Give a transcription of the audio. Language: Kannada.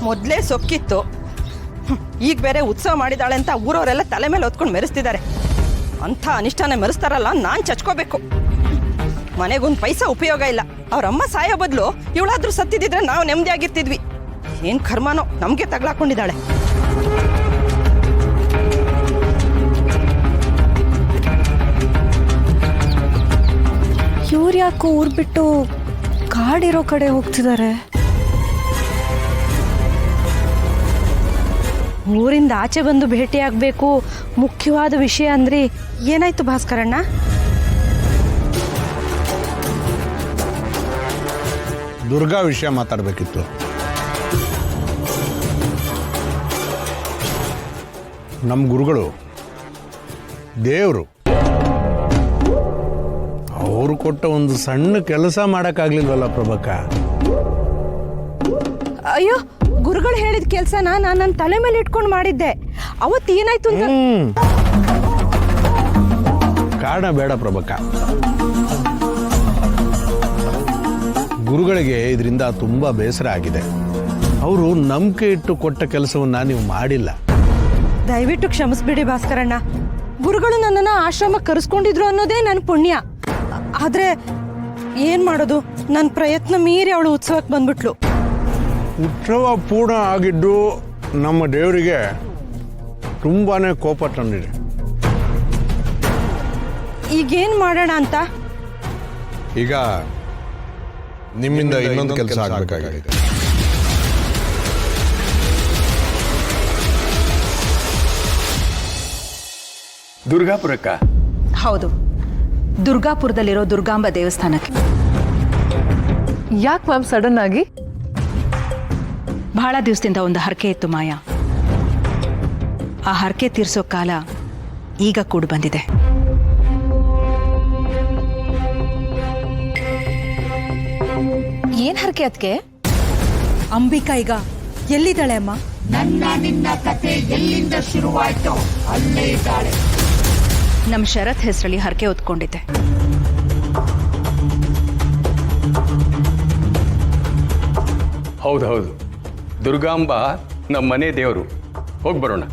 ಮೊದಲೇ ಸೊಕ್ಕಿತ್ತು, ಈಗ ಬೇರೆ ಉತ್ಸವ ಮಾಡಿದಾಳೆ ಅಂತ ಊರವರೆಲ್ಲ ತಲೆ ಮೇಲೆ ಹೊತ್ಕೊಂಡು ಮೆರೆಸ್ತಿದ್ದಾರೆ. ಅಂಥ ಅನಿಷ್ಟನೇ ಮೆರೆಸ್ತಾರಲ್ಲ, ನಾನು ಚಚ್ಕೋಬೇಕು. ಮನೆಗೊಂದು ಪೈಸಾ ಉಪಯೋಗ ಇಲ್ಲ. ಅವ್ರಮ್ಮ ಸಾಯೋ ಬದಲು ಇವಳಾದ್ರೂ ಸತ್ತಿದ್ದಿದ್ರೆ ನಾವು ನೆಮ್ಮದಿಯಾಗಿರ್ತಿದ್ವಿ. ಏನು ಕರ್ಮನೋ ನಮಗೆ ತಗ್ಲಾಕೊಂಡಿದ್ದಾಳೆ. ಇವ್ರು ಯಾಕೋ ಊರು ಬಿಟ್ಟು ಕಾಡಿರೋ ಕಡೆ ಹೋಗ್ತಿದ್ದಾರೆ? ಊರಿಂದ ಆಚೆ ಬಂದು ಭೇಟಿಯಾಗಬೇಕು. ಮುಖ್ಯವಾದ ವಿಷಯ ಅಂದ್ರೆ ಏನಾಯ್ತು ಭಾಸ್ಕರಣ್ಣ? ದುರ್ಗಾ ವಿಷಯ ಮಾತಾಡಬೇಕಿತ್ತು. ನಮ್ಮ ಗುರುಗಳು ದೇವರು, ಅವರು ಕೊಟ್ಟ ಒಂದು ಸಣ್ಣ ಕೆಲಸ ಮಾಡೋಕ್ಕಾಗ್ಲಿಲ್ವಲ್ಲ ಪ್ರಭಕ್ಕ? ಅಯ್ಯೋ, ಗುರುಗಳು ಹೇಳಿದ ಕೆಲಸನ ನಾನು ನನ್ನ ತಲೆ ಮೇಲೆ ಇಟ್ಕೊಂಡು ಮಾಡಿದ್ದೆ. ಅವತ್ತು ಏನಾಯ್ತು ಅಂತ ಕಾರಣ ಬೇಡ ಪ್ರಭಕ್ಕ. ಗುರುಗಳಿಗೆ ಇದರಿಂದ ತುಂಬಾ ಬೇಸರ ಆಗಿದೆ. ಅವರು ನಂಬಿಕೆ ಇಟ್ಟು ಕೊಟ್ಟ ಕೆಲಸವನ್ನ ನೀವು ಮಾಡಿಲ್ಲ. ದಯವಿಟ್ಟು ಕ್ಷಮಿಸ್ಬಿಡಿ ಭಾಸ್ಕರಣ್ಣ. ಗುರುಗಳು ನನ್ನನ್ನು ಆಶ್ರಮಕ್ಕೆ ಕರೆಸ್ಕೊಂಡಿದ್ರು ಅನ್ನೋದೇ ನನ್ನ ಪುಣ್ಯ. ಆದ್ರೆ ಏನ್ ಮಾಡೋದು, ನನ್ನ ಪ್ರಯತ್ನ ಮೀರಿ ಅವಳು ಉತ್ಸವಕ್ಕೆ ಬಂದ್ಬಿಟ್ಲು. ಉತ್ಸವ ಪೂರ್ಣ ಆಗಿದ್ದು ನಮ್ಮ ದೇವರಿಗೆ ತುಂಬಾನೇ ಕೋಪ ತಂದಿದೆ. ಈಗೇನ್ ಮಾಡೋಣ ಅಂತ? ಈಗ ನಿಮ್ಮಿಂದ ಇನ್ನೊಂದು ಕೆಲಸ ಆಗಬೇಕಾಗಿದೆ. ದುರ್ಗಾಪುರಕ್ಕ? ಹೌದು, ದುರ್ಗಾಪುರದಲ್ಲಿರೋ ದುರ್ಗಾಂಬ ದೇವಸ್ಥಾನಕ್ಕೆ. ಯಾಕೆ ಮ್ಯಾಮ್ ಸಡನ್ ಆಗಿ? ಬಹಳ ದಿವಸದಿಂದ ಒಂದು ಹರಕೆ ಇತ್ತು ಮಾಯಾ. ಆ ಹರಕೆ ತೀರ್ಸೋ ಕಾಲ ಈಗ ಕೂಡ ಬಂದಿದೆ. ಏನ್ ಹರಕೆ ಅದಕ್ಕೆ? ಅಂಬಿಕಾ ಈಗ ಎಲ್ಲಿದ್ದಾಳೆ ಅಮ್ಮ? ನನ್ನ ನಿನ್ನ ಕತೆ ಎಲ್ಲಿಂದ ಶುರುವಾಯ್ತೋ ಅಲ್ಲೇ ಇದ್ದಾಳೆ. ನಮ್ಮ ಶರತ್ ಹೆಸರಲ್ಲಿ ಹರಕೆ ಹೊತ್ಕೊಂಡಿದ್ದೆ. ಹೌದು, ದುರ್ಗಾಂಬ ನಮ್ಮ ಮನೆ ದೇವರು. ಹೋಗಿ ಬರೋಣ.